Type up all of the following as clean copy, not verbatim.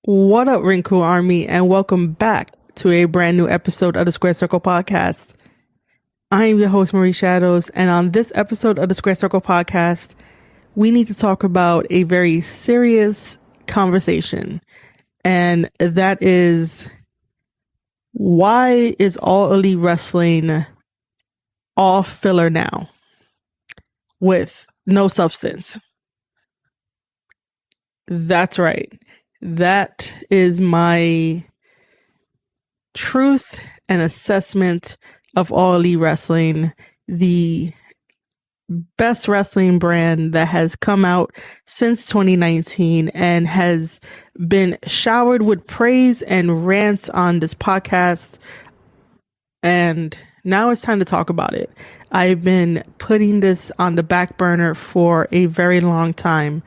What up, Rinku Army, and welcome back to a brand new episode of the Square Circle Podcast. I am your host, Marie Shadows, and on this episode of the Square Circle Podcast, we need to talk about a very serious conversation, and that is, why is All Elite Wrestling all filler now with no substance? That's right. That is my truth and assessment of All Elite Wrestling, the best wrestling brand that has come out since 2019 and has been showered with praise and rants on this podcast. And now it's time to talk about it. I've been putting this on the back burner for a very long time.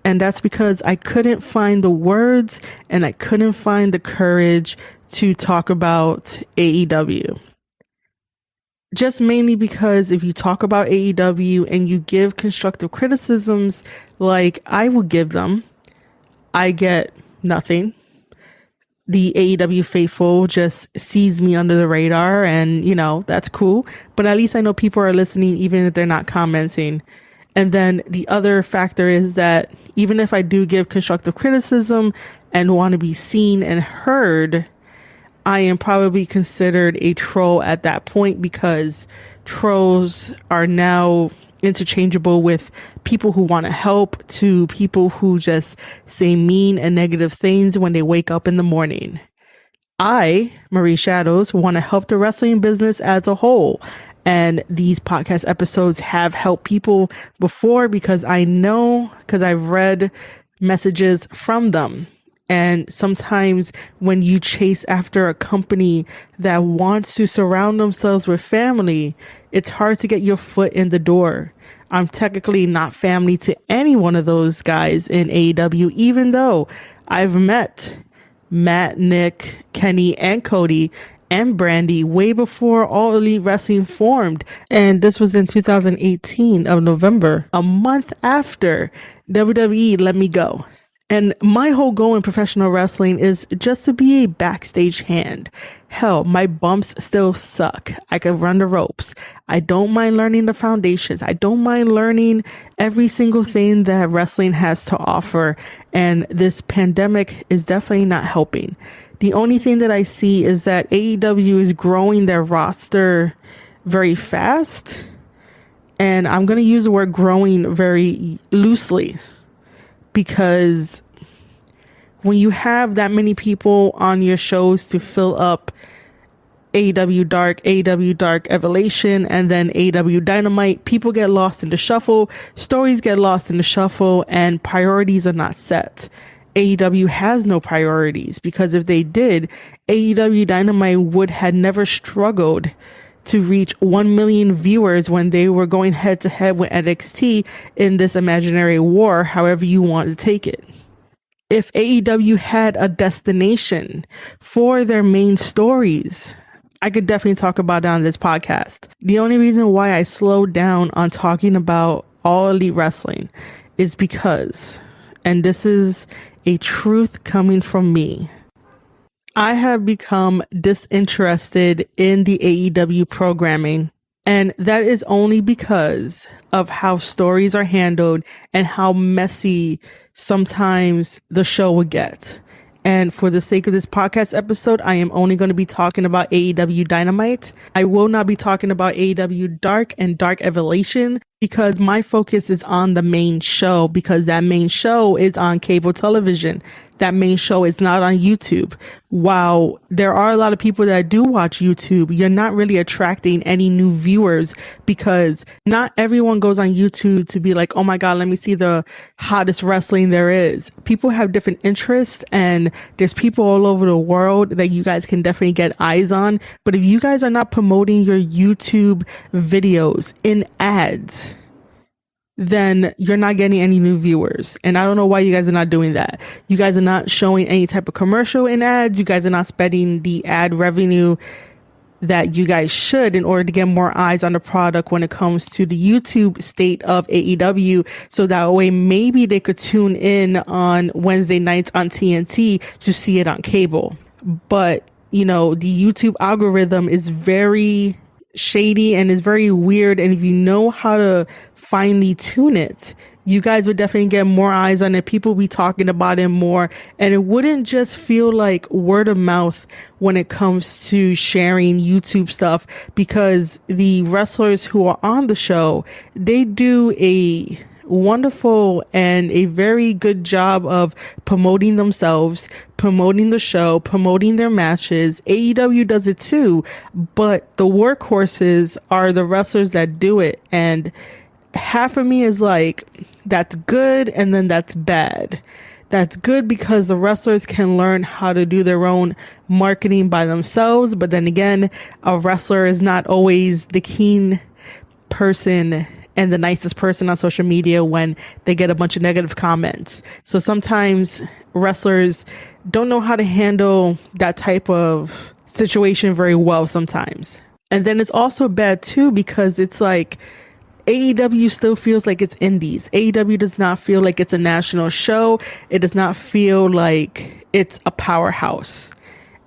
And that's because I couldn't find the words and I couldn't find the courage to talk about AEW. Just mainly because if you talk about AEW and you give constructive criticisms like I will give them, I get nothing. The AEW faithful just sees me under the radar and, that's cool. But at least I know people are listening even if they're not commenting. And then the other factor is that even if I do give constructive criticism and want to be seen and heard, I am probably considered a troll at that point because trolls are now interchangeable with people who want to help to people who just say mean and negative things when they wake up in the morning. I, Marie Shadows, want to help the wrestling business as a whole. And these podcast episodes have helped people before because I've read messages from them. And sometimes when you chase after a company that wants to surround themselves with family, it's hard to get your foot in the door. I'm technically not family to any one of those guys in AEW, even though I've met Matt, Nick, Kenny, and Cody and Brandy way before All Elite Wrestling formed. And this was in 2018 of November, a month after WWE let me go. And my whole goal in professional wrestling is just to be a backstage hand. Hell, my bumps still suck. I could run the ropes. I don't mind learning the foundations. I don't mind learning every single thing that wrestling has to offer. And this pandemic is definitely not helping. The only thing that I see is that AEW is growing their roster very fast. And I'm going to use the word growing very loosely because when you have that many people on your shows to fill up AEW Dark Evolution, and then AEW Dynamite, people get lost in the shuffle, stories get lost in the shuffle, and priorities are not set. AEW has no priorities because if they did, AEW Dynamite would have never struggled to reach 1 million viewers when they were going head to head with NXT in this imaginary war, however you want to take it. If AEW had a destination for their main stories, I could definitely talk about it on this podcast. The only reason why I slowed down on talking about All Elite Wrestling is because, and this is a truth coming from me, I have become disinterested in the AEW programming, and that is only because of how stories are handled and how messy sometimes the show would get. And for the sake of this podcast episode, I am only going to be talking about AEW Dynamite. I will not be talking about AEW Dark and Dark Evolution because my focus is on the main show, because that main show is on cable television. That main show is not on YouTube. While there are a lot of people that do watch YouTube, you're not really attracting any new viewers because not everyone goes on YouTube to be like, oh my God, let me see the hottest wrestling there is. People have different interests and there's people all over the world that you guys can definitely get eyes on. But if you guys are not promoting your YouTube videos in ads, then you're not getting any new viewers. And I don't know why you guys are not doing that. You guys are not showing any type of commercial in ads. You guys are not spending the ad revenue that you guys should in order to get more eyes on the product when it comes to the YouTube state of AEW. So that way, maybe they could tune in on Wednesday nights on TNT to see it on cable. But, you know, the YouTube algorithm is very shady and is very weird. And if you know how to finely tune it, you guys would definitely get more eyes on it. People be talking about it more. And it wouldn't just feel like word of mouth when it comes to sharing YouTube stuff, because the wrestlers who are on the show, they do a wonderful and a very good job of promoting themselves, promoting the show, promoting their matches. AEW does it too, but the workhorses are the wrestlers that do it. And half of me is like, that's good, and then that's bad. That's good because the wrestlers can learn how to do their own marketing by themselves, but then again, a wrestler is not always the keen person and the nicest person on social media when they get a bunch of negative comments. So sometimes wrestlers don't know how to handle that type of situation very well sometimes. And then it's also bad too, because it's like, AEW still feels like it's indies. AEW does not feel like it's a national show. It does not feel like it's a powerhouse.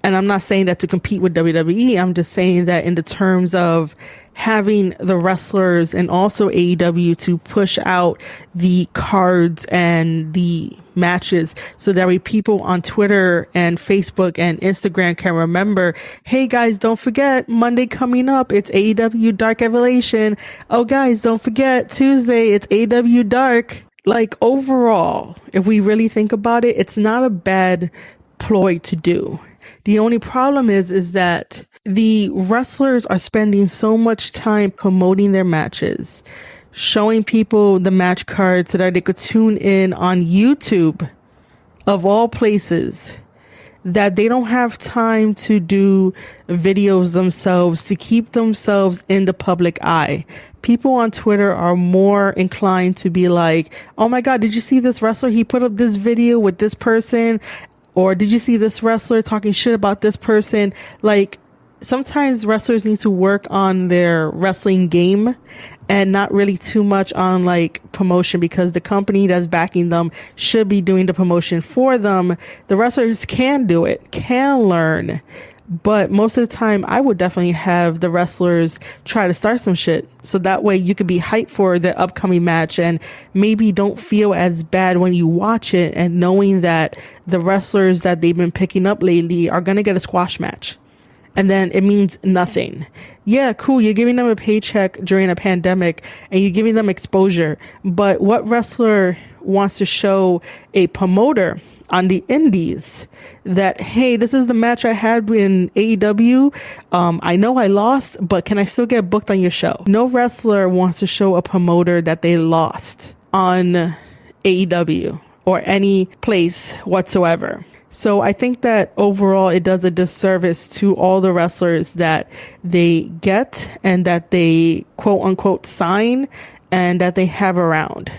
And I'm not saying that to compete with WWE. I'm just saying that in the terms of having the wrestlers and also AEW to push out the cards and the matches so that way people on Twitter and Facebook and Instagram can remember, hey guys, don't forget Monday coming up, it's AEW Dark Evolution. Oh guys, don't forget Tuesday, it's AEW Dark. Like overall, if we really think about it, it's not a bad ploy to do. The only problem is that the wrestlers are spending so much time promoting their matches, showing people the match cards so that they could tune in on YouTube, of all places, that they don't have time to do videos themselves to keep themselves in the public eye. People on Twitter are more inclined to be like, oh my God, did you see this wrestler? He put up this video with this person. Or did you see this wrestler talking shit about this person? Like, sometimes wrestlers need to work on their wrestling game and not really too much on like promotion, because the company that's backing them should be doing the promotion for them. The wrestlers can do it, can learn. But most of the time, I would definitely have the wrestlers try to start some shit. So that way you could be hyped for the upcoming match and maybe don't feel as bad when you watch it, and knowing that the wrestlers that they've been picking up lately are going to get a squash match. And then it means nothing. Yeah, cool. You're giving them a paycheck during a pandemic and you're giving them exposure. But what wrestler wants to show a promoter on the indies that, hey, this is the match I had in AEW. I know I lost, but can I still get booked on your show? No wrestler wants to show a promoter that they lost on AEW or any place whatsoever. So I think that overall it does a disservice to all the wrestlers that they get and that they quote unquote sign and that they have around.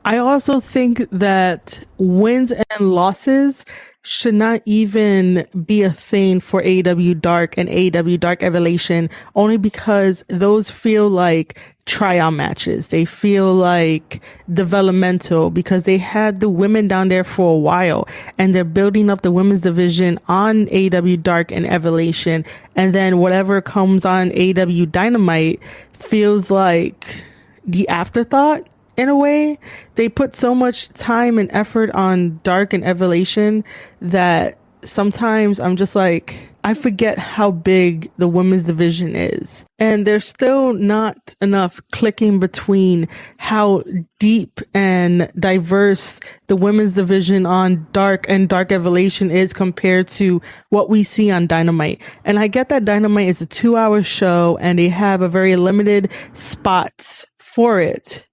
I also think that wins and losses should not even be a thing for AEW Dark and AEW Dark Evolution, only because those feel like tryout matches. They feel like developmental because they had the women down there for a while and they're building up the women's division on AEW Dark and Evolution. And then whatever comes on AEW Dynamite feels like the afterthought. In a way, they put so much time and effort on Dark and Evolution that sometimes I'm just like, I forget how big the women's division is. And there's still not enough clicking between how deep and diverse the women's division on Dark and Dark Evolution is compared to what we see on Dynamite. And I get that Dynamite is a 2-hour show and they have a very limited spots for it.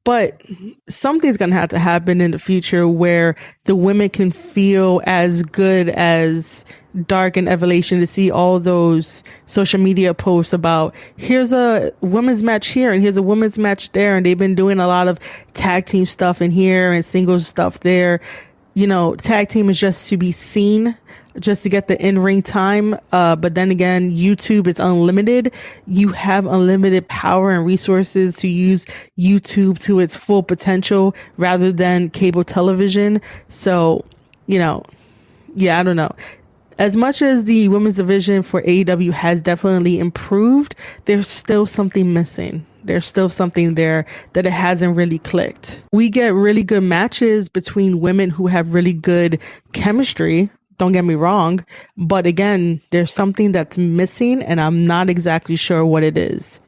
But something's going to have to happen in the future where the women can feel as good as Dark and Evolution, to see all those social media posts about here's a women's match here and here's a women's match there. And they've been doing a lot of tag team stuff in here and singles stuff there. tag team is just to be seen, just to get the in-ring time. But then again, YouTube is unlimited. You have unlimited power and resources to use YouTube to its full potential rather than cable television. So, I don't know. As much as the women's division for AEW has definitely improved, there's still something missing. There's still something there that it hasn't really clicked. We get really good matches between women who have really good chemistry. Don't get me wrong. But again, there's something that's missing and I'm not exactly sure what it is.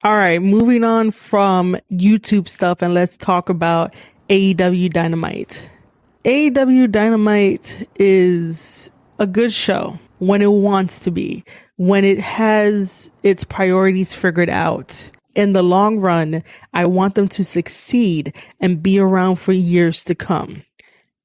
All right, moving on from YouTube stuff and let's talk about AEW Dynamite. AEW Dynamite is a good show when it wants to be, when it has its priorities figured out. In the long run, I want them to succeed and be around for years to come.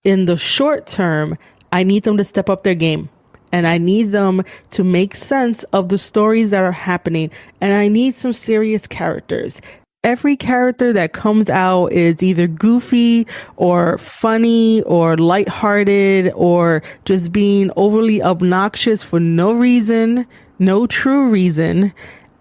In the short term, I need them to step up their game and I need them to make sense of the stories that are happening. And I need some serious characters. Every character that comes out is either goofy or funny or lighthearted or just being overly obnoxious for no reason, no true reason.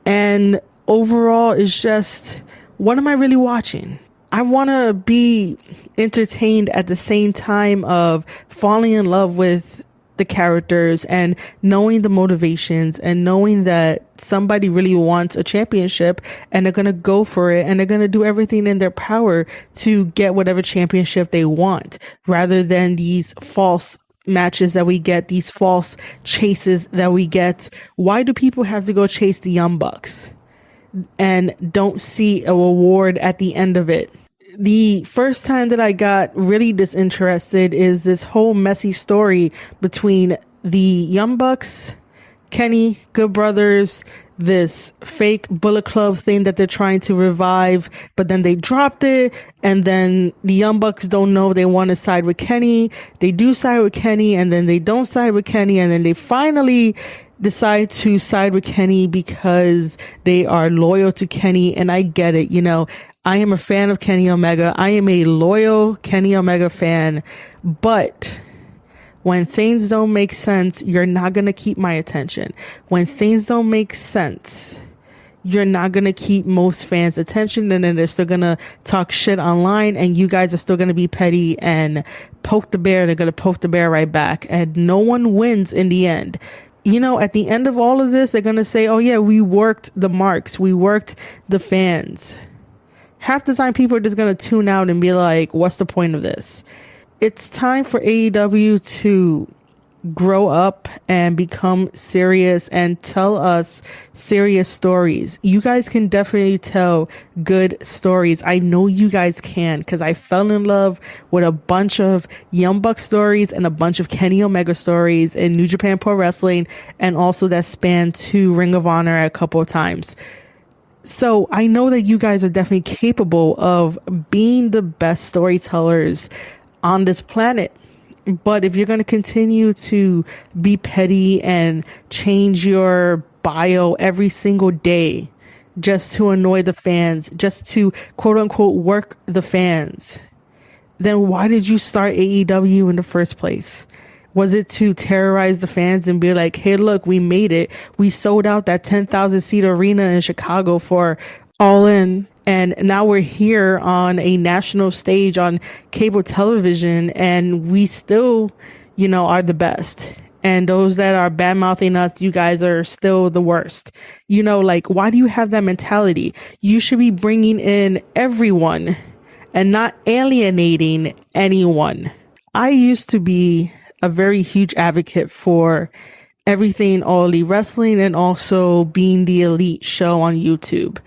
And overall, it's just, what am I really watching? I want to be entertained at the same time of falling in love with the characters and knowing the motivations and knowing that somebody really wants a championship and they're going to go for it and they're going to do everything in their power to get whatever championship they want, rather than these false matches that we get, these false chases that we get. Why do people have to go chase the Young Bucks and don't see a reward at the end of it? The first time that I got really disinterested is this whole messy story between the Young Bucks, Kenny, Good Brothers, this fake Bullet Club thing that they're trying to revive, but then they dropped it, and then the Young Bucks don't know they want to side with Kenny. They do side with Kenny, and then they don't side with Kenny, and then they finally decide to side with Kenny because they are loyal to Kenny. And I get it. I am a fan of Kenny Omega. I am a loyal Kenny Omega fan, but when things don't make sense, you're not going to keep my attention. When things don't make sense, you're not going to keep most fans' attention, and then they're still going to talk shit online, and you guys are still going to be petty and poke the bear. They're going to poke the bear right back, and no one wins in the end. At the end of all of this, they're going to say, oh yeah, we worked the marks. We worked the fans. Half the time people are just going to tune out and be like, what's the point of this? It's time for AEW to grow up and become serious and tell us serious stories. You guys can definitely tell good stories. I know you guys can, because I fell in love with a bunch of Young Bucks stories and a bunch of Kenny Omega stories in New Japan Pro Wrestling, and also that span to Ring of Honor a couple of times. So I know that you guys are definitely capable of being the best storytellers on this planet. But if you're going to continue to be petty and change your bio every single day just to annoy the fans, just to quote unquote work the fans, then why did you start AEW in the first place? Was it to terrorize the fans and be like, hey, look, we made it. We sold out that 10,000 seat arena in Chicago for All In. And now we're here on a national stage on cable television, and we still, are the best. And those that are bad mouthing us, you guys are still the worst. Why do you have that mentality? You should be bringing in everyone and not alienating anyone. I used to be a very huge advocate for everything All Elite Wrestling and also Being the Elite show on YouTube.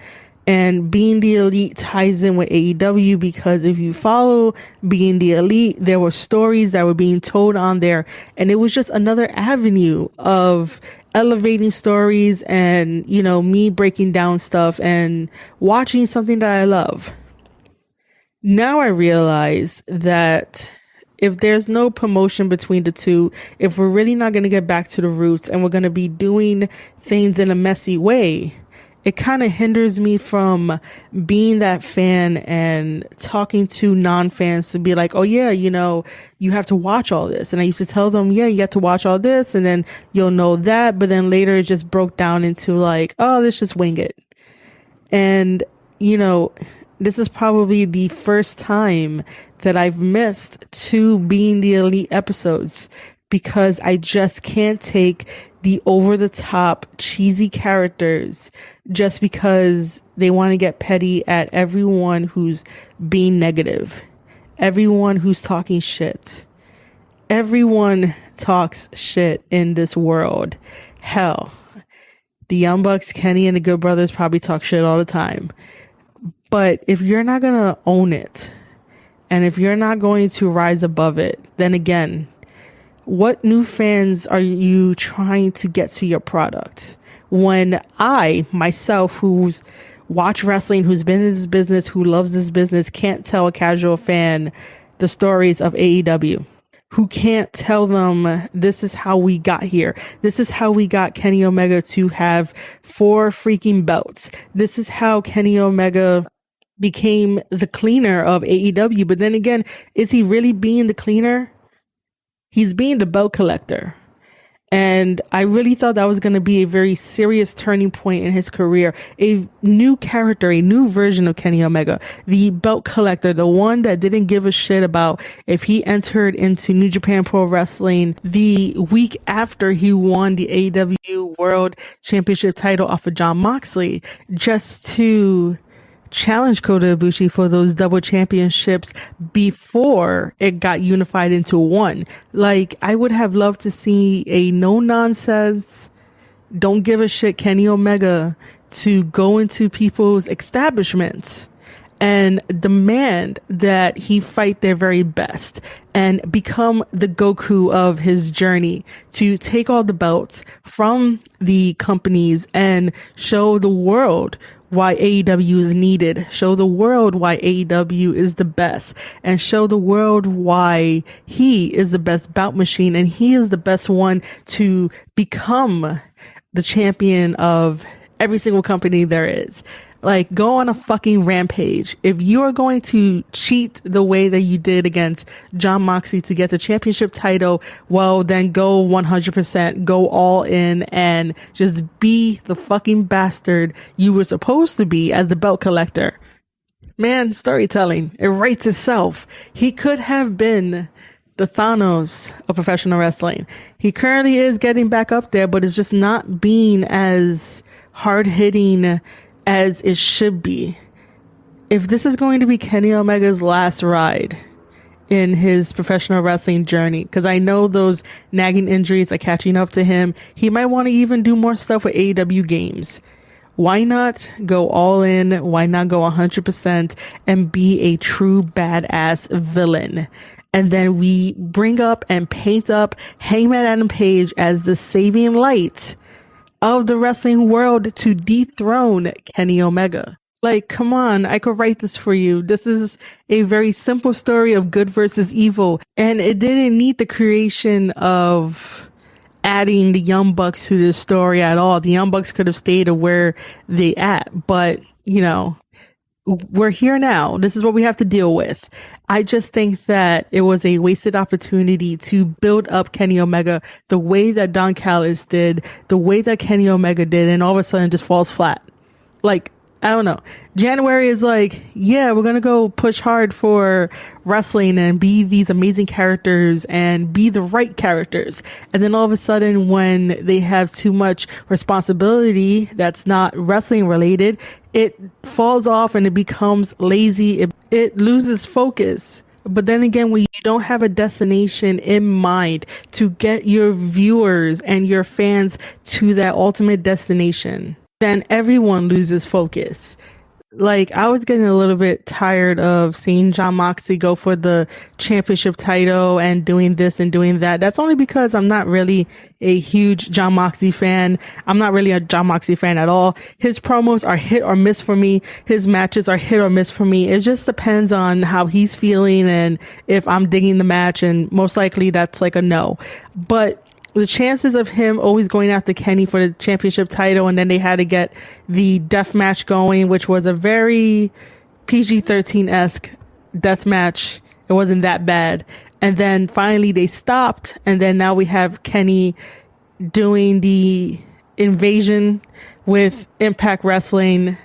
And Being the Elite ties in with AEW because if you follow Being the Elite, there were stories that were being told on there, and it was just another avenue of elevating stories and, me breaking down stuff and watching something that I love. Now I realize that if there's no promotion between the two, if we're really not going to get back to the roots and we're going to be doing things in a messy way, it kind of hinders me from being that fan and talking to non-fans to be like, oh yeah, you have to watch all this. And I used to tell them, yeah, you have to watch all this and then you'll know that. But then later it just broke down into like, oh, let's just wing it. And, this is probably the first time that I've missed 2 Being the Elite episodes because I just can't take the over-the-top cheesy characters just because they want to get petty at everyone who's being negative, everyone who's talking shit. Everyone talks shit in this world. Hell, the Young Bucks, Kenny, and the Good Brothers probably talk shit all the time. But if you're not going to own it, and if you're not going to rise above it, then again, what new fans are you trying to get to your product? When I, myself, who's watched wrestling, who's been in this business, who loves this business, can't tell a casual fan the stories of AEW, who can't tell them this is how we got here. This is how we got Kenny Omega to have 4 freaking belts. This is how Kenny Omega became the cleaner of AEW. But then again, is he really being the cleaner? He's being the belt collector. And I really thought that was going to be a very serious turning point in his career. A new character, a new version of Kenny Omega, the belt collector, the one that didn't give a shit about if he entered into New Japan Pro Wrestling the week after he won the AEW World Championship title off of Jon Moxley, just to challenge Kota Ibushi for those double championships before it got unified into one. Like, I would have loved to see a no nonsense, don't give a shit Kenny Omega to go into people's establishments and demand that he fight their very best and become the Goku of his journey, to take all the belts from the companies and show the world why AEW is needed, show the world why AEW is the best, and show the world why he is the best bout machine and he is the best one to become the champion of every single company there is. Like, go on a fucking rampage. If you are going to cheat the way that you did against Jon Moxley to get the championship title, well, then go 100%, go all in and just be the fucking bastard you were supposed to be as the belt collector. Man, storytelling, it writes itself. He could have been the Thanos of professional wrestling. He currently is getting back up there, but it's just not being as hard-hitting as it should be. If this is going to be Kenny Omega's last ride in his professional wrestling journey, because I know those nagging injuries are catching up to him, he might want to even do more stuff with AEW games. Why not go all in? Why not go 100% and be a true badass villain? And then we bring up and paint up Hangman Adam Page as the saving light of the wrestling world to dethrone Kenny Omega. Like, come on, I could write this for you. This is a very simple story of good versus evil. And it didn't need the creation of adding the Young Bucks to this story at all. The Young Bucks could have stayed where they at. But, we're here now. This is what we have to deal with. I just think that it was a wasted opportunity to build up Kenny Omega the way that Don Callis did, the way that Kenny Omega did, and all of a sudden just falls flat. Like, I don't know. January is like, yeah, we're going to go push hard for wrestling and be these amazing characters and be the right characters. And then all of a sudden, when they have too much responsibility that's not wrestling related, it falls off and it becomes lazy. It loses focus. But then again, when you don't have a destination in mind to get your viewers and your fans to that ultimate destination, then everyone loses focus. Like, I was getting a little bit tired of seeing Jon Moxley go for the championship title and doing this and doing that. That's only because I'm not really a huge Jon Moxley fan. I'm not really a Jon Moxley fan at all. His promos are hit or miss for me. His matches are hit or miss for me. It just depends on how he's feeling and if I'm digging the match, and most likely that's like a no. But the chances of him always going after Kenny for the championship title, and then they had to get the death match going, which was a very PG-13-esque death match. It wasn't that bad. And then finally they stopped, and then now we have Kenny doing the invasion with Impact Wrestling.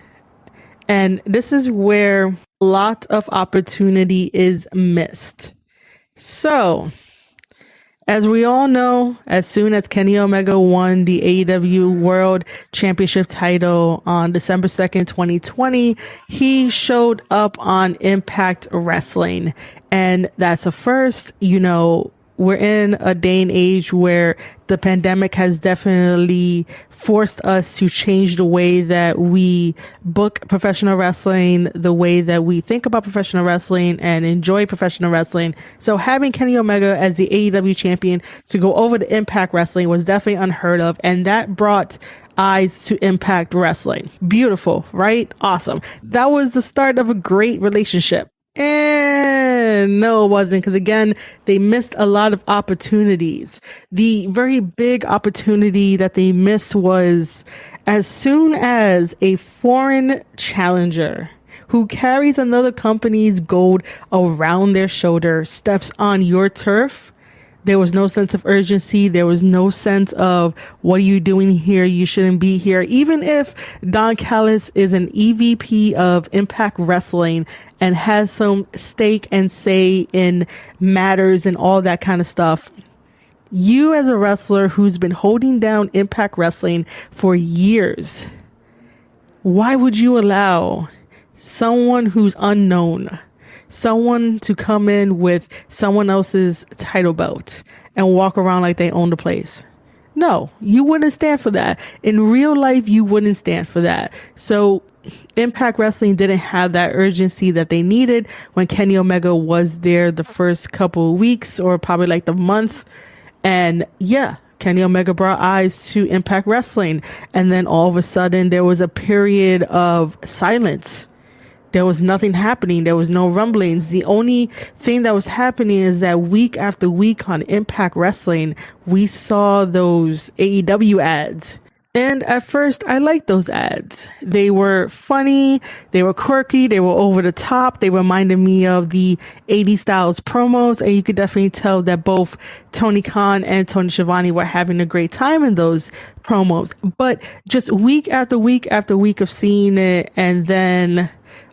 And this is where a lot of opportunity is missed. So, as we all know, as soon as Kenny Omega won the AEW World Championship title on December 2nd, 2020, he showed up on Impact Wrestling. And that's a first. You know, we're in a day and age where the pandemic has definitely forced us to change the way that we book professional wrestling, the way that we think about professional wrestling and enjoy professional wrestling. So having Kenny Omega as the AEW champion to go over to Impact Wrestling was definitely unheard of. And that brought eyes to Impact Wrestling. Beautiful, right? Awesome. That was the start of a great relationship. And no, it wasn't, because again, they missed a lot of opportunities. The very big opportunity that they missed was as soon as a foreign challenger who carries another company's gold around their shoulder steps on your turf, there was no sense of urgency. There was no sense of, what are you doing here? You shouldn't be here. Even if Don Callis is an EVP of Impact Wrestling and has some stake and say in matters and all that kind of stuff, you as a wrestler who's been holding down Impact Wrestling for years, why would you allow someone who's unknown, someone to come in with someone else's title belt and walk around like they own the place? No, you wouldn't stand for that. In real life, you wouldn't stand for that. So Impact Wrestling didn't have that urgency that they needed when Kenny Omega was there the first couple of weeks, or probably like the month. And yeah, Kenny Omega brought eyes to Impact Wrestling. And then all of a sudden there was a period of silence. There was nothing happening. There was no rumblings. The only thing that was happening is that week after week on Impact Wrestling, we saw those AEW ads. And at first, I liked those ads. They were funny, they were quirky, they were over the top. They reminded me of the 80s styles promos, and you could definitely tell that both Tony Khan and Tony Schiavone were having a great time in those promos. But just week after week after week of seeing it, and then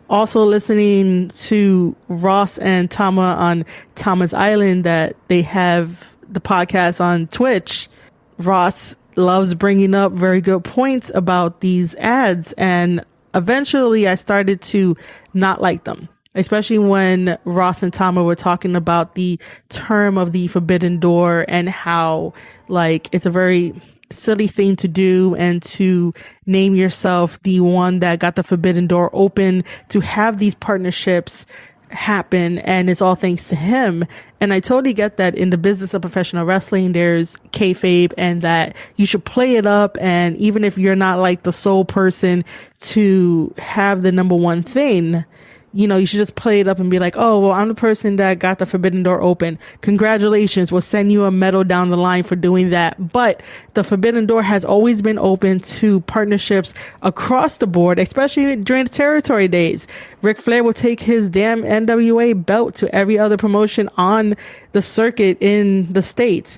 also listening to Ross and Tama on Tamas Island, that they have the podcast on Twitch. Ross loves bringing up very good points about these ads, and eventually I started to not like them, especially when Ross and Tama were talking about the term of the forbidden door and how, like, it's a very silly thing to do, and to name yourself the one that got the forbidden door open to have these partnerships happen, and it's all thanks to him. And I totally get that in the business of professional wrestling there's kayfabe, and that you should play it up, and even if you're not like the sole person to have the number one thing, you know, you should just play it up and be like, oh, well, I'm the person that got the forbidden door open. Congratulations. We'll send you a medal down the line for doing that. But the forbidden door has always been open to partnerships across the board, especially during the territory days. Ric Flair will take his damn NWA belt to every other promotion on the circuit in the States.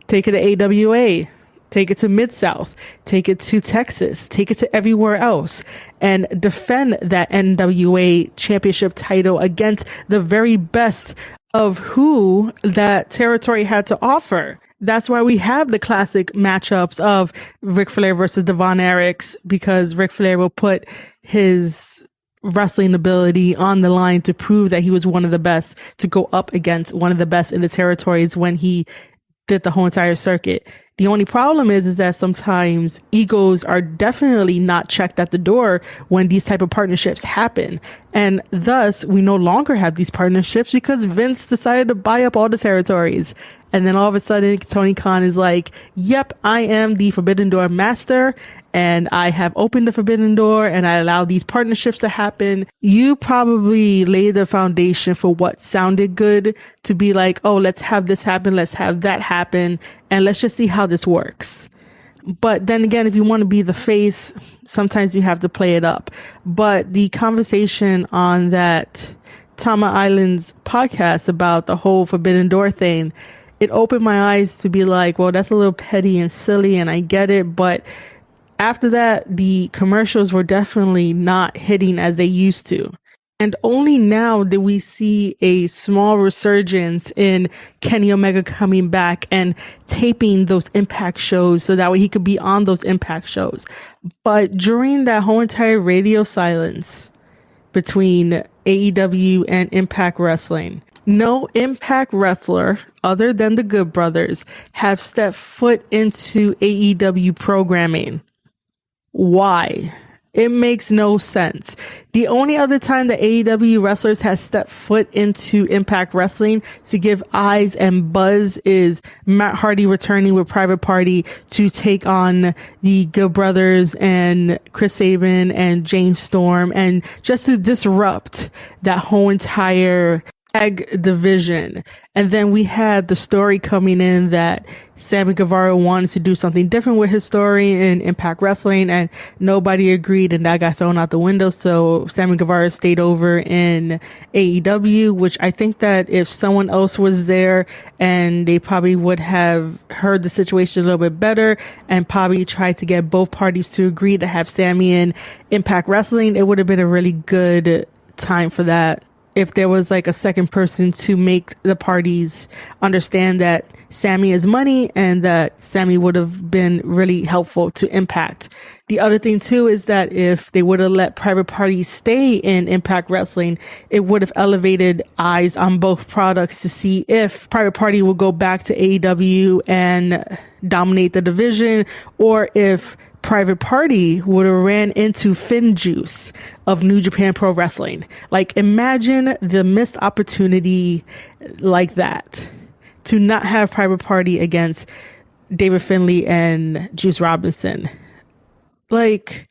Take it to AWA. Take it to Mid-South, take it to Texas, take it to everywhere else, and defend that NWA championship title against the very best of who that territory had to offer. That's why we have the classic matchups of Ric Flair versus Devon Eriks, because Ric Flair will put his wrestling ability on the line to prove that he was one of the best, to go up against one of the best in the territories when he did the whole entire circuit. The only problem is that sometimes egos are definitely not checked at the door when these type of partnerships happen. And thus, we no longer have these partnerships because Vince decided to buy up all the territories. And then all of a sudden, Tony Khan is like, yep, I am the Forbidden Door master, and I have opened the Forbidden Door, and I allow these partnerships to happen. You probably laid the foundation for what sounded good to be like, oh, let's have this happen, let's have that happen, and let's just see how this works. But then again, if you want to be the face, sometimes you have to play it up. But the conversation on that Tamas Island's podcast about the whole Forbidden Door thing, it opened my eyes to be like, well, that's a little petty and silly, and I get it. But after that, the commercials were definitely not hitting as they used to. And only now did we see a small resurgence in Kenny Omega coming back and taping those Impact shows so that way he could be on those Impact shows. But during that whole entire radio silence between AEW and Impact Wrestling, no Impact wrestler other than the Good Brothers have stepped foot into AEW programming. Why? It makes no sense. The only other time that AEW wrestlers has stepped foot into Impact Wrestling to give eyes and buzz is Matt Hardy returning with Private Party to take on the Good Brothers and Chris Sabin and Jane Storm, and just to disrupt that whole entire tag division. And then we had the story coming in that Sammy Guevara wanted to do something different with his story in Impact Wrestling, and nobody agreed, and that got thrown out the window. So Sammy Guevara stayed over in AEW, which I think that if someone else was there, and they probably would have heard the situation a little bit better and probably tried to get both parties to agree to have Sammy in Impact Wrestling, it would have been a really good time for that. If there was like a second person to make the parties understand that Sammy is money and that Sammy would have been really helpful to Impact. The other thing too is that if they would have let Private Party stay in Impact Wrestling, it would have elevated eyes on both products to see if Private Party will go back to AEW and dominate the division, or if Private Party would have ran into FinJuice of New Japan Pro Wrestling. Like, imagine the missed opportunity like that to not have Private Party against David Finlay and Juice Robinson. Like,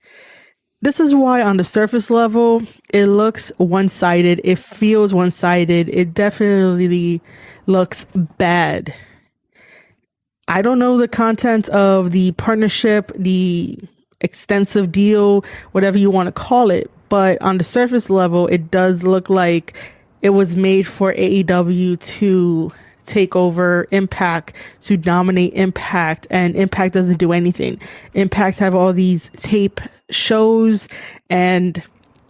this is why on the surface level, it looks one-sided. It feels one-sided. It definitely looks bad. I don't know the content of the partnership, the extensive deal, whatever you want to call it, but on the surface level, it does look like it was made for AEW to take over Impact, to dominate Impact, and Impact doesn't do anything. Impact have all these tape shows and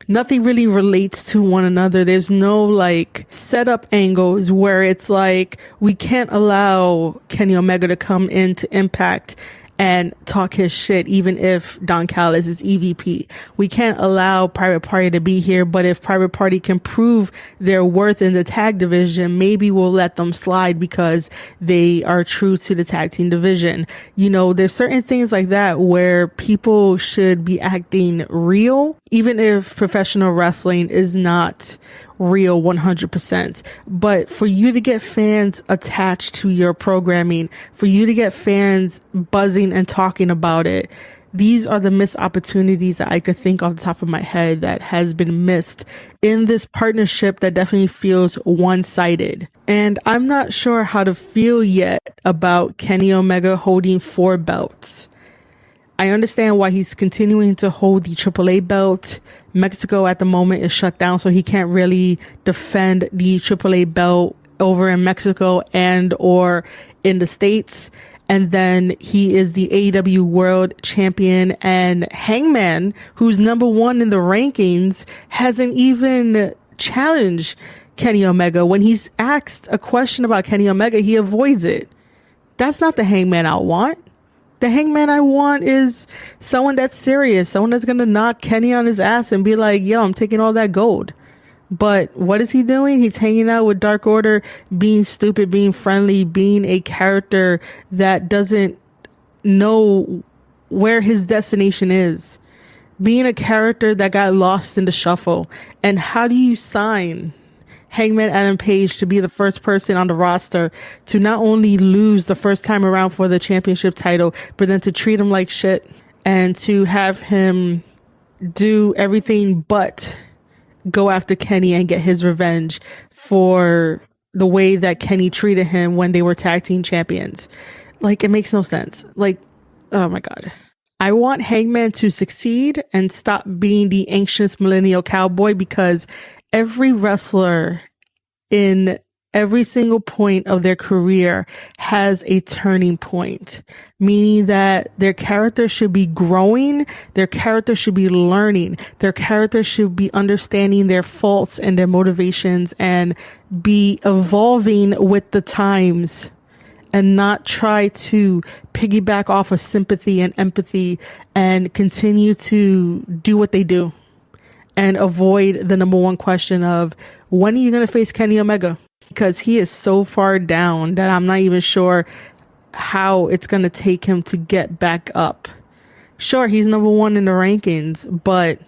nothing really relates to one another. There's no like setup angles where it's like, we can't allow Kenny Omega to come into Impact and talk his shit, even if Don Callis is EVP. We can't allow Private Party to be here, but if Private Party can prove their worth in the tag division, maybe we'll let them slide because they are true to the tag team division. You know, there's certain things like that where people should be acting real, even if professional wrestling is not real 100%. But for you to get fans attached to your programming, for you to get fans buzzing and talking about it, these are the missed opportunities that I could think off the top of my head that has been missed in this partnership that definitely feels one-sided. And I'm not sure how to feel yet about Kenny Omega holding 4 belts. I understand why he's continuing to hold the AAA belt. Mexico at the moment is shut down, so he can't really defend the AAA belt over in Mexico and or in the States. And then he is the AEW World Champion, and Hangman, who's number 1 in the rankings, hasn't even challenged Kenny Omega. When he's asked a question about Kenny Omega, he avoids it. That's not the Hangman I want. The Hangman I want is someone that's serious, someone that's going to knock Kenny on his ass and be like, yo, I'm taking all that gold. But what is he doing? He's hanging out with Dark Order, being stupid, being friendly, being a character that doesn't know where his destination is, being a character that got lost in the shuffle. And how do you sign Hangman Adam Page to be the first person on the roster to not only lose the first time around for the championship title, but then to treat him like shit and to have him do everything but go after Kenny and get his revenge for the way that Kenny treated him when they were tag team champions. Like, it makes no sense. Like, oh my God. I want Hangman to succeed and stop being the anxious millennial cowboy, because every wrestler in every single point of their career has a turning point, meaning that their character should be growing, their character should be learning, their character should be understanding their faults and their motivations and be evolving with the times, and not try to piggyback off of sympathy and empathy and continue to do what they do and avoid the number one question of, when are you going to face Kenny Omega? Because he is so far down that I'm not even sure how it's going to take him to get back up. Sure, he's number one in the rankings, but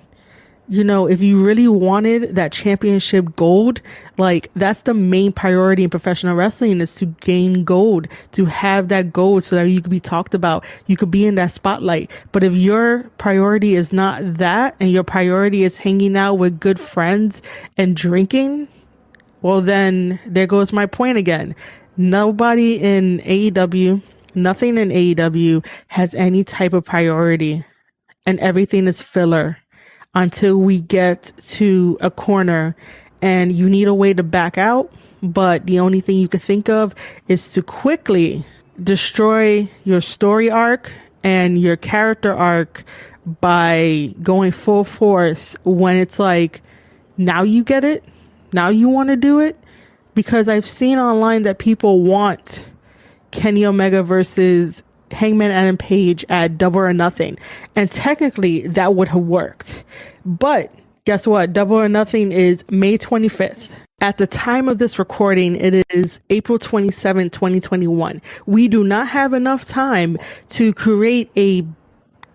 you know, if you really wanted that championship gold, like, that's the main priority in professional wrestling, is to gain gold, to have that gold so that you could be talked about, you could be in that spotlight. But if your priority is not that, and your priority is hanging out with good friends and drinking, well, then there goes my point again. Nobody in AEW, nothing in AEW has any type of priority, and everything is filler until we get to a corner and you need a way to back out. But the only thing you can think of is to quickly destroy your story arc and your character arc by going full force when it's like, now you get it? Now you want to do it? Because I've seen online that people want Kenny Omega versus Hangman Adam Page at Double or Nothing. And technically that would have worked. But guess what? Double or Nothing is May 25th. At the time of this recording, it is April 27, 2021. We do not have enough time to create a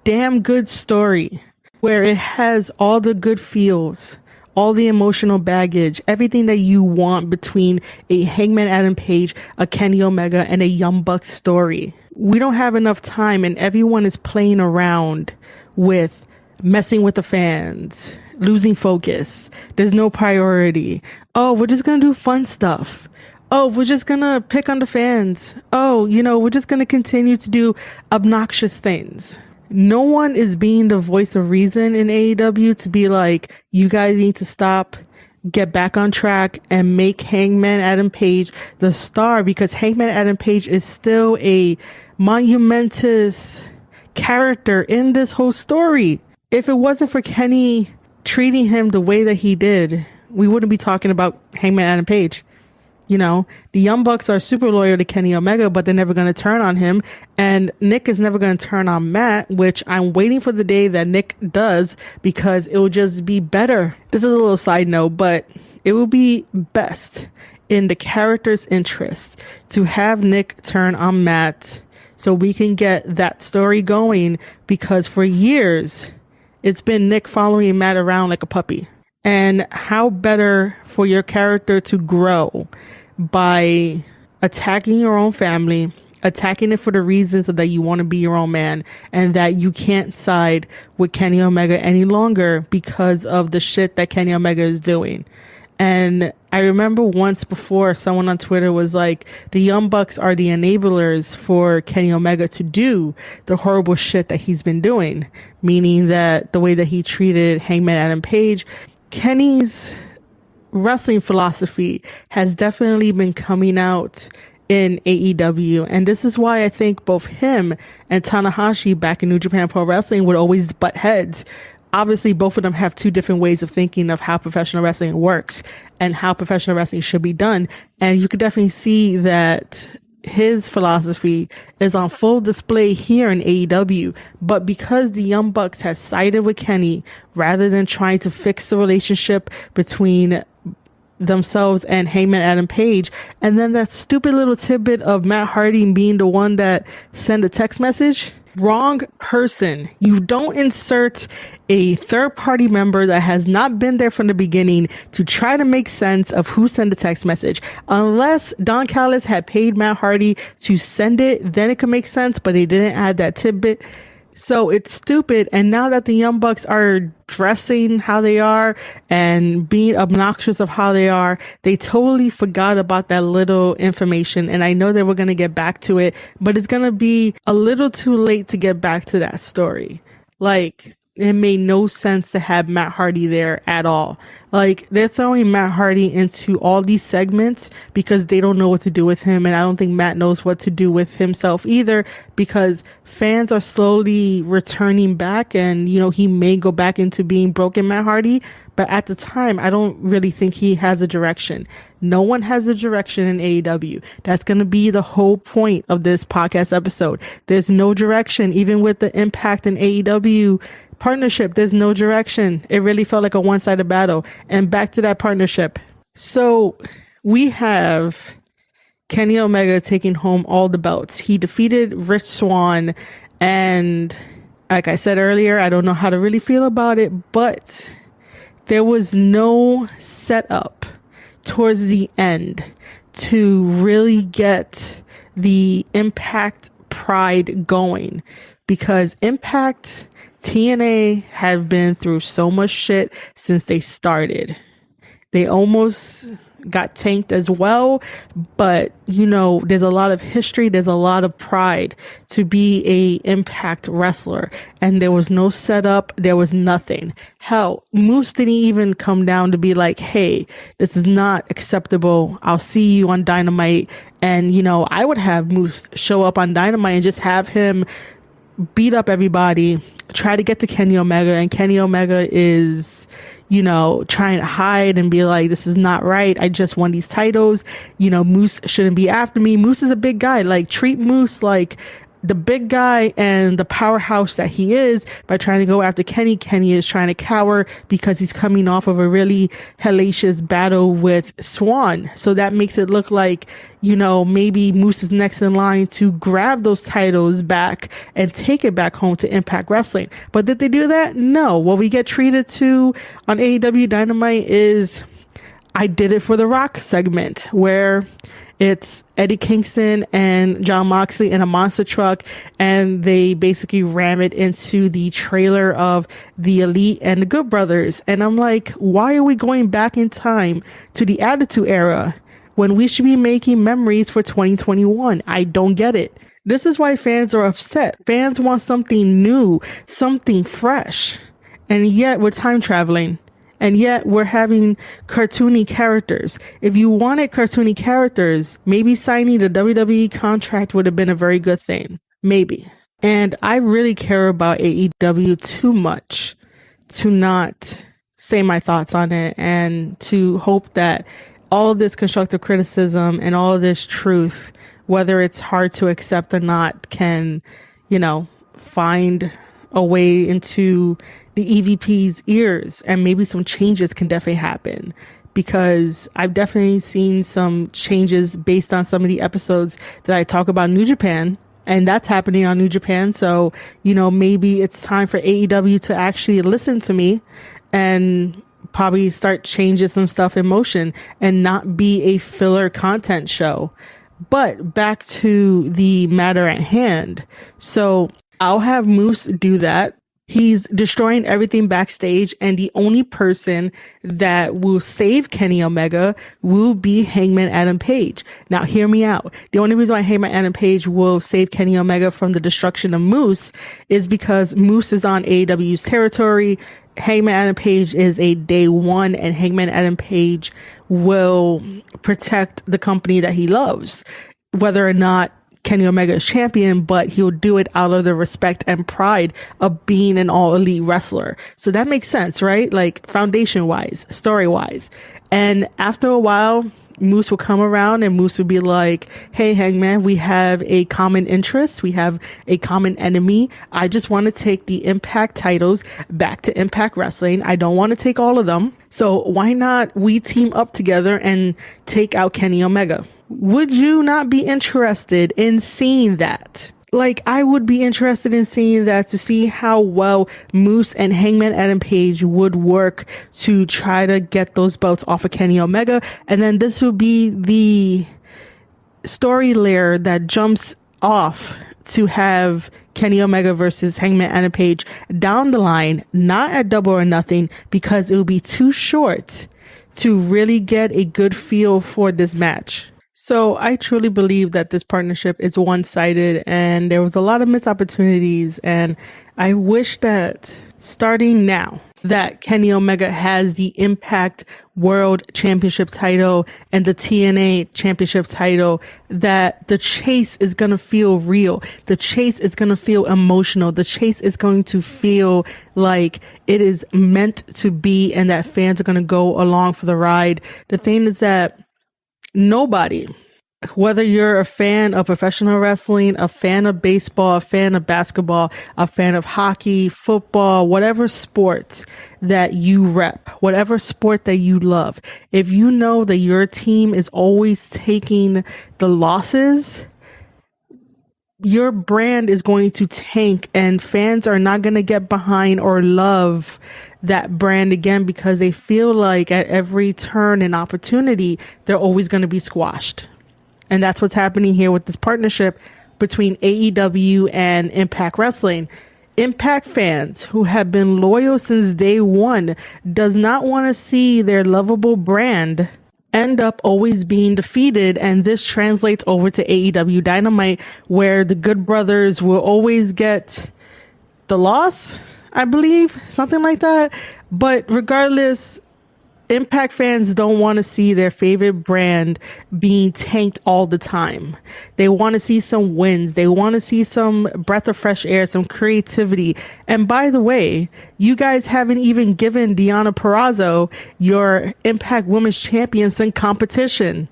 damn good story where it has all the good feels, all the emotional baggage, everything that you want between a Hangman Adam Page, a Kenny Omega, and a Young Bucks story. We don't have enough time, and everyone is playing around with messing with the fans, losing focus. There's no priority. Oh, we're just going to do fun stuff. Oh, we're just going to pick on the fans. Oh, you know, we're just going to continue to do obnoxious things. No one is being the voice of reason in AEW to be like, you guys need to stop, get back on track, and make Hangman Adam Page the star, because Hangman Adam Page is still a monumentous character in this whole story. If it wasn't for Kenny treating him the way that he did, we wouldn't be talking about Hangman Adam Page. You know, the Young Bucks are super loyal to Kenny Omega, but they're never going to turn on him. And Nick is never going to turn on Matt, which I'm waiting for the day that Nick does, because it will just be better. This is a little side note, but it will be best in the character's interest to have Nick turn on Matt so we can get that story going, because for years it's been Nick following Matt around like a puppy. And how better for your character to grow by attacking your own family, attacking it for the reasons that you want to be your own man, and that you can't side with Kenny Omega any longer because of the shit that Kenny Omega is doing. And I remember once before, someone on Twitter was like, the Young Bucks are the enablers for Kenny Omega to do the horrible shit that he's been doing, meaning that the way that he treated Hangman Adam Page. Kenny's wrestling philosophy has definitely been coming out in AEW, and this is why I think both him and Tanahashi back in New Japan Pro Wrestling would always butt heads. Obviously, both of them have two different ways of thinking of how professional wrestling works and how professional wrestling should be done. And you could definitely see that his philosophy is on full display here in AEW. But because the Young Bucks has sided with Kenny rather than trying to fix the relationship between themselves and Hangman Adam Page, and then that stupid little tidbit of Matt Hardy being the one that sent a text message, Wrong person. You don't insert a third party member that has not been there from the beginning to try to make sense of who sent the text message. Unless Don Callis had paid Matt Hardy to send it, then it could make sense, but they didn't add that tidbit. So it's stupid. And now that the Young Bucks are dressing how they are and being obnoxious of how they are, they totally forgot about that little information. And I know they were going to get back to it, but it's going to be a little too late to get back to that story. Like, it made no sense to have Matt Hardy there at all. Like, they're throwing Matt Hardy into all these segments because they don't know what to do with him. And I don't think Matt knows what to do with himself either, because fans are slowly returning back, and, you know, he may go back into being broken Matt Hardy. But at the time, I don't really think he has a direction. No one has a direction in AEW. That's going to be the whole point of this podcast episode. There's no direction, even with the Impact and AEW partnership. There's no direction. It really felt like a one-sided battle. And back to that partnership. So we have Kenny Omega taking home all the belts. He defeated Rich Swann, and like I said earlier, I don't know how to really feel about it, but there was no setup towards the end to really get the Impact pride going, because Impact, TNA have been through so much shit since they started. They almost got tanked as well, but, you know, there's a lot of history, there's a lot of pride to be a Impact wrestler, and there was no setup, there was nothing. Hell, Moose didn't even come down to be like, hey, this is not acceptable, I'll see you on Dynamite. And, you know, I would have Moose show up on Dynamite and just have him beat up everybody, try to get to Kenny Omega, and Kenny Omega is, you know, trying to hide and be like, this is not right, I just won these titles, you know, Moose shouldn't be after me. Moose is a big guy. Like, treat Moose like the big guy and the powerhouse that he is by trying to go after Kenny. Kenny is trying to cower because he's coming off of a really hellacious battle with Swann. So that makes it look like, you know, maybe Moose is next in line to grab those titles back and take it back home to Impact Wrestling. But did they do that? No. What we get treated to on AEW Dynamite is I Did It for the Rock segment, where it's Eddie Kingston and Jon Moxley in a monster truck, and they basically ram it into the trailer of the Elite and the Good Brothers. And I'm like, why are we going back in time to the Attitude Era when we should be making memories for 2021? I don't get it. This is why fans are upset. Fans want something new, something fresh. And yet we're time traveling. And yet we're having cartoony characters. If you wanted cartoony characters, maybe signing the WWE contract would have been a very good thing. Maybe. And I really care about AEW too much to not say my thoughts on it, and to hope that all this constructive criticism and all this truth, whether it's hard to accept or not, can, you know, find a way into the EVP's ears, and maybe some changes can definitely happen, because I've definitely seen some changes based on some of the episodes that I talk about New Japan, and that's happening on New Japan. So, you know, maybe it's time for AEW to actually listen to me and probably start changing some stuff in motion and not be a filler content show. But back to the matter at hand. So I'll have Moose do that. He's destroying everything backstage, and the only person that will save Kenny Omega will be Hangman Adam Page. Now, hear me out. The only reason why Hangman Adam Page will save Kenny Omega from the destruction of Moose is because Moose is on AEW's territory. Hangman Adam Page is a day one, and Hangman Adam Page will protect the company that he loves, whether or not Kenny Omega is champion, but he'll do it out of the respect and pride of being an all elite wrestler. So that makes sense, right? Like, foundation wise, story wise. And after a while, Moose will come around and Moose will be like, hey, Hangman, we have a common interest. We have a common enemy. I just want to take the Impact titles back to Impact Wrestling. I don't want to take all of them. So why not we team up together and take out Kenny Omega? Would you not be interested in seeing that? Like, I would be interested in seeing that, to see how well Moose and Hangman Adam Page would work to try to get those belts off of Kenny Omega. And then this would be the story layer that jumps off to have Kenny Omega versus Hangman Adam Page down the line, not at Double or Nothing, because it would be too short to really get a good feel for this match. So I truly believe that this partnership is one-sided, and there was a lot of missed opportunities, and I wish that starting now that Kenny Omega has the Impact World Championship title and the TNA Championship title, that the chase is going to feel real. The chase is going to feel emotional. The chase is going to feel like it is meant to be, and that fans are going to go along for the ride. The thing is that nobody, whether you're a fan of professional wrestling, a fan of baseball, a fan of basketball, a fan of hockey, football, whatever sport that you rep, whatever sport that you love, if you know that your team is always taking the losses, your brand is going to tank, and fans are not going to get behind or love that brand again, because they feel like at every turn and opportunity, they're always going to be squashed. And that's what's happening here with this partnership between AEW and Impact Wrestling. Impact fans who have been loyal since day one does not want to see their lovable brand end up always being defeated. And this translates over to AEW Dynamite, where the Good Brothers will always get the loss, I believe, something like that. But regardless, Impact fans don't want to see their favorite brand being tanked all the time. They want to see some wins. They want to see some breath of fresh air, some creativity. And by the way, you guys haven't even given Deonna Purrazzo your Impact Women's Champion some competition.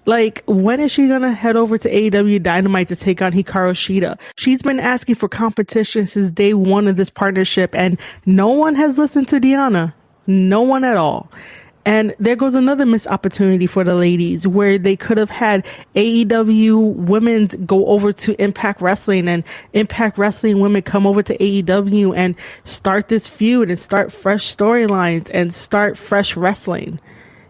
Like, when is she going to head over to AEW Dynamite to take on Hikaru Shida? She's been asking for competition since day one of this partnership, and no one has listened to Deonna. No one at all. And there goes another missed opportunity for the ladies, where they could have had AEW women's go over to Impact Wrestling, and Impact Wrestling women come over to AEW and start this feud and start fresh storylines and start fresh wrestling.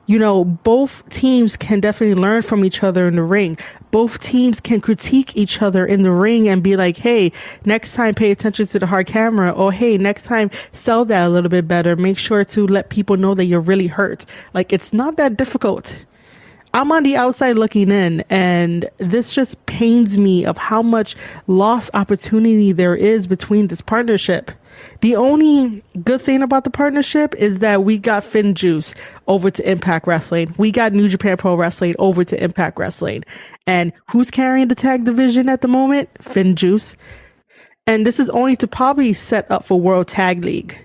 You know, both teams can definitely learn from each other in the ring. Both teams can critique each other in the ring and be like, hey, next time pay attention to the hard camera, or hey, next time sell that a little bit better. Make sure to let people know that you're really hurt. Like, it's not that difficult. I'm on the outside looking in, and this just pains me of how much lost opportunity there is between this partnership. The only good thing about the partnership is that we got FinJuice over to Impact Wrestling. We got New Japan Pro Wrestling over to Impact Wrestling. And who's carrying the tag division at the moment? FinJuice. And this is only to probably set up for World Tag League,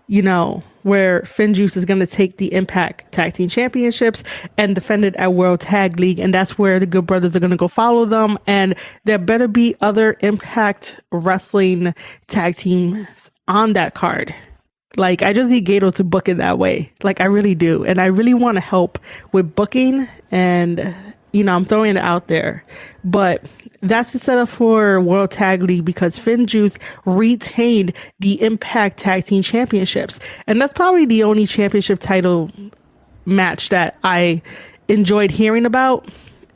you know, where FinJuice is going to take the Impact Tag Team Championships and defend it at World Tag League. And that's where the Good Brothers are going to go follow them. And there better be other Impact Wrestling tag teams on that card. Like, I just need Gato to book it that way. Like, I really do. And I really want to help with booking, and, you know, I'm throwing it out there. But that's the setup for World Tag League, because FinJuice retained the Impact Tag Team Championships. And that's probably the only championship title match that I enjoyed hearing about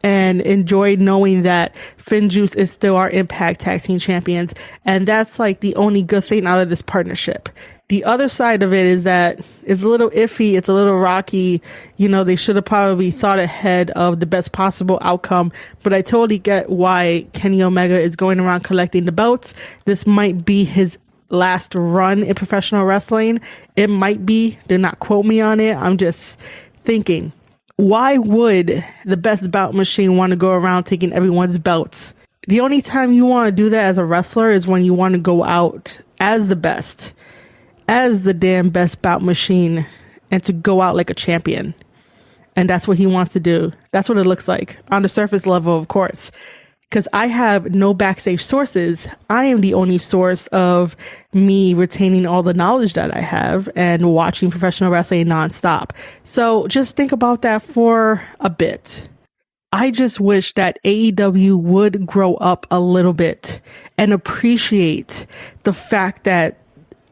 and enjoyed knowing that FinJuice is still our Impact Tag Team Champions. And that's like the only good thing out of this partnership. The other side of it is that it's a little iffy. It's a little rocky. You know, they should have probably thought ahead of the best possible outcome. But I totally get why Kenny Omega is going around collecting the belts. This might be his last run in professional wrestling. It might be. Do not quote me on it. I'm just thinking, why would the best bout machine want to go around taking everyone's belts? The only time you want to do that as a wrestler is when you want to go out as the best, as the damn best bout machine, and to go out like a champion. And that's what he wants to do. That's what it looks like on the surface level, of course. Because I have no backstage sources. I am the only source of me retaining all the knowledge that I have and watching professional wrestling nonstop. So just think about that for a bit. I just wish that AEW would grow up a little bit and appreciate the fact that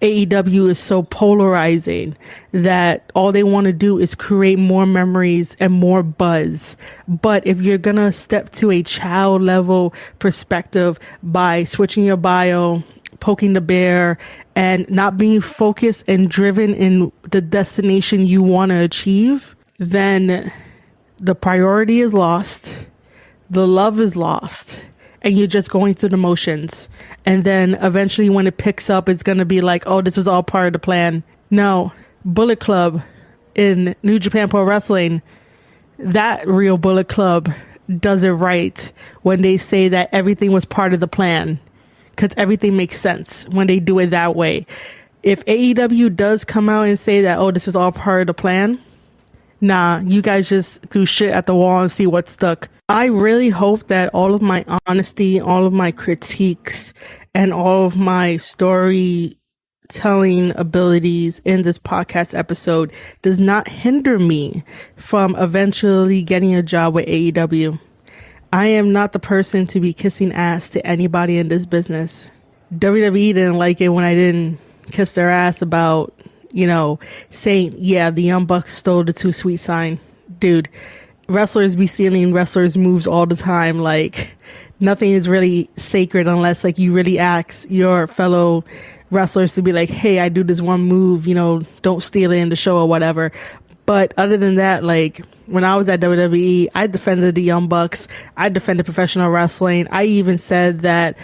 AEW is so polarizing, that all they want to do is create more memories and more buzz. But if you're going to step to a child level perspective by switching your bio, poking the bear, and not being focused and driven in the destination you want to achieve, then the priority is lost, the love is lost, and you're just going through the motions. And then eventually when it picks up, it's going to be like, oh, this was all part of the plan. No, Bullet Club in New Japan Pro Wrestling, that real Bullet Club does it right when they say that everything was part of the plan, because everything makes sense when they do it that way. If AEW does come out and say that, oh, this was all part of the plan, nah, you guys just threw shit at the wall and see what stuck. I really hope that all of my honesty, all of my critiques, and all of my storytelling abilities in this podcast episode does not hinder me from eventually getting a job with AEW. I am not the person to be kissing ass to anybody in this business. WWE didn't like it when I didn't kiss their ass about, saying, yeah, the Young Bucks stole the Too Sweet sign. Dude, wrestlers be stealing wrestlers' moves all the time. Like, nothing is really sacred unless, like, you really ask your fellow wrestlers to be like, hey, I do this one move, don't steal it in the show or whatever. But other than that, like, when I was at WWE, I defended the Young Bucks. I defended professional wrestling. I even said that,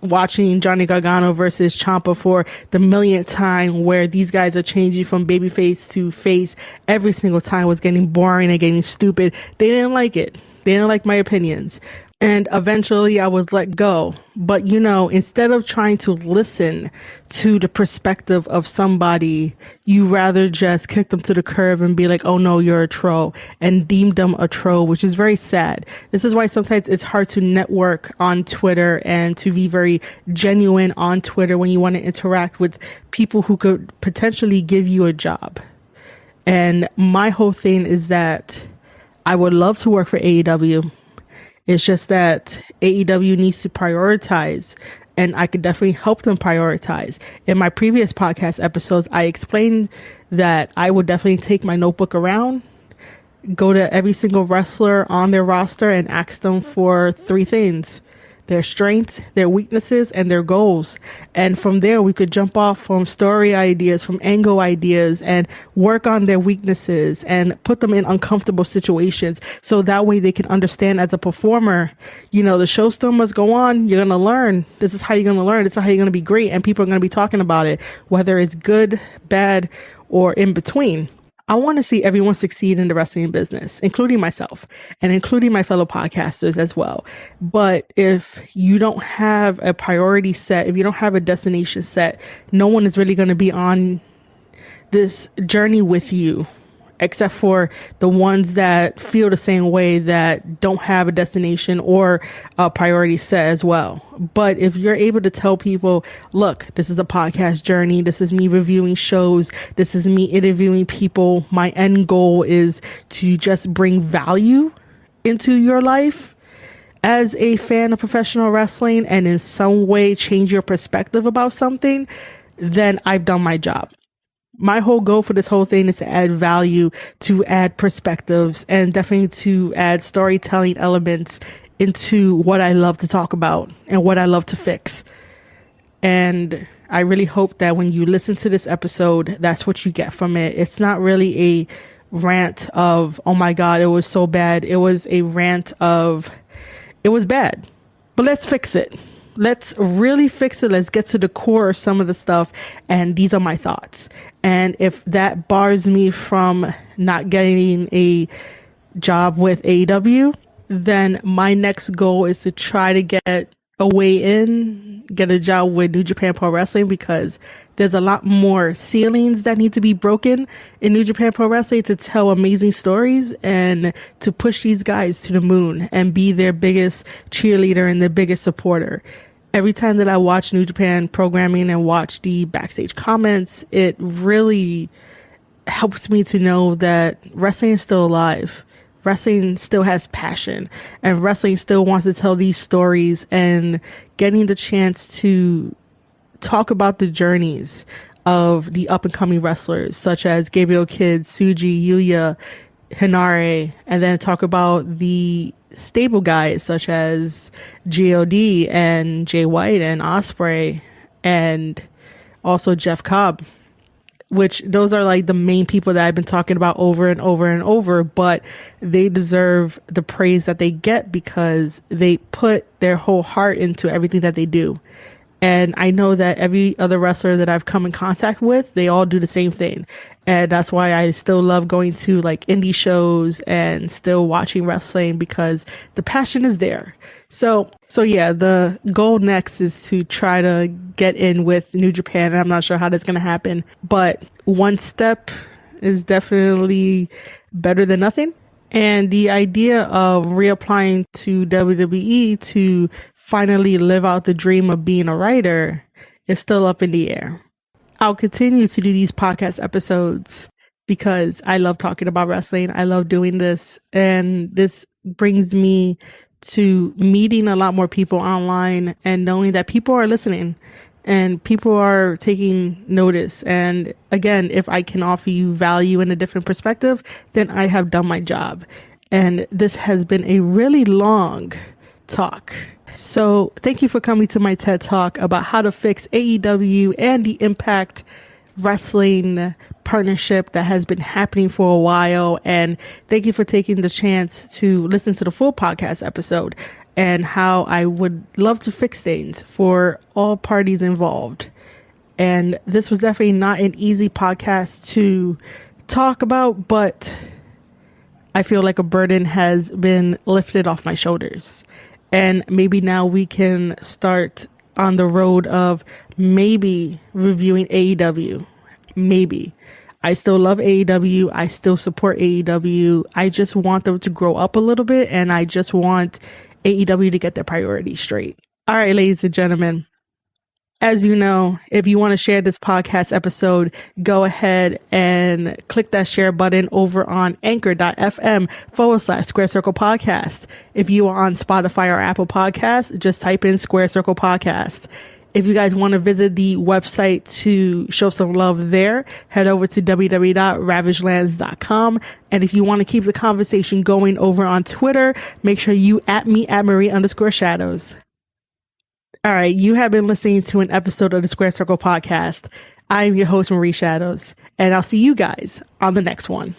watching Johnny Gargano versus Ciampa for the millionth time, where these guys are changing from babyface to face every single time, was getting boring and getting stupid. They didn't like it. They didn't like my opinions. And eventually I was let go. But, instead of trying to listen to the perspective of somebody, you rather just kick them to the curb and be like, oh no, you're a troll, and deem them a troll, which is very sad. This is why sometimes it's hard to network on Twitter and to be very genuine on Twitter when you want to interact with people who could potentially give you a job. And my whole thing is that I would love to work for AEW. It's just that AEW needs to prioritize, and I could definitely help them prioritize. In my previous podcast episodes, I explained that I would definitely take my notebook around, go to every single wrestler on their roster and ask them for 3 things: their strengths, their weaknesses, and their goals. And from there, we could jump off from story ideas, from angle ideas, and work on their weaknesses and put them in uncomfortable situations. So that way they can understand as a performer, the show still must go on. You're going to learn. This is how you're going to learn. This is how you're going to be great. And people are going to be talking about it, whether it's good, bad, or in between. I want to see everyone succeed in the wrestling business, including myself and including my fellow podcasters as well. But if you don't have a priority set, if you don't have a destination set, no one is really going to be on this journey with you, except for the ones that feel the same way, that don't have a destination or a priority set as well. But if you're able to tell people, look, this is a podcast journey, this is me reviewing shows, this is me interviewing people, my end goal is to just bring value into your life as a fan of professional wrestling, and in some way change your perspective about something, then I've done my job. My whole goal for this whole thing is to add value, to add perspectives, and definitely to add storytelling elements into what I love to talk about and what I love to fix. And I really hope that when you listen to this episode, that's what you get from it. It's not really a rant of, oh my God, it was so bad. It was a rant of, it was bad, but let's fix it. Let's really fix it. Let's get to the core of some of the stuff. And these are my thoughts. And if that bars me from not getting a job with AEW, then my next goal is to try to get a way in, get a job with New Japan Pro Wrestling, because there's a lot more ceilings that need to be broken in New Japan Pro Wrestling to tell amazing stories and to push these guys to the moon and be their biggest cheerleader and their biggest supporter. Every time that I watch New Japan programming and watch the backstage comments, it really helps me to know that wrestling is still alive. wrestling still has passion, and wrestling still wants to tell these stories, and getting the chance to talk about the journeys of the up and coming wrestlers such as Gabriel Kidd, Tsuji, Yuya, Hinare, and then talk about the stable guys such as G.O.D. and Jay White and Ospreay, and also Jeff Cobb, which those are like the main people that I've been talking about over and over and over, but they deserve the praise that they get because they put their whole heart into everything that they do. And I know that every other wrestler that I've come in contact with, they all do the same thing. And that's why I still love going to like indie shows and still watching wrestling, because the passion is there. So yeah, the goal next is to try to get in with New Japan. And I'm not sure how that's going to happen, but one step is definitely better than nothing. And the idea of reapplying to WWE to finally live out the dream of being a writer is still up in the air. I'll continue to do these podcast episodes because I love talking about wrestling. I love doing this, and this brings me to meeting a lot more people online and knowing that people are listening and people are taking notice. And again, if I can offer you value in a different perspective, then I have done my job. And this has been a really long talk. So thank you for coming to my TED Talk about how to fix AEW and the Impact Wrestling partnership that has been happening for a while. And thank you for taking the chance to listen to the full podcast episode and how I would love to fix things for all parties involved. And this was definitely not an easy podcast to talk about, but I feel like a burden has been lifted off my shoulders. And maybe now we can start on the road of maybe reviewing AEW. Maybe. I still love AEW. I still support AEW. I just want them to grow up a little bit, and I just want AEW to get their priorities straight. All right, ladies and gentlemen. As you know, if you want to share this podcast episode, go ahead and click that share button over on anchor.fm/Square Circle Podcast. If you are on Spotify or Apple Podcasts, just type in Square Circle Podcast. If you guys want to visit the website to show some love there, head over to www.ravagelands.com. And if you want to keep the conversation going over on Twitter, make sure you @ me @ Marie_Shadows. All right, you have been listening to an episode of the Square Circle Podcast. I am your host, Marie Shadows, and I'll see you guys on the next one.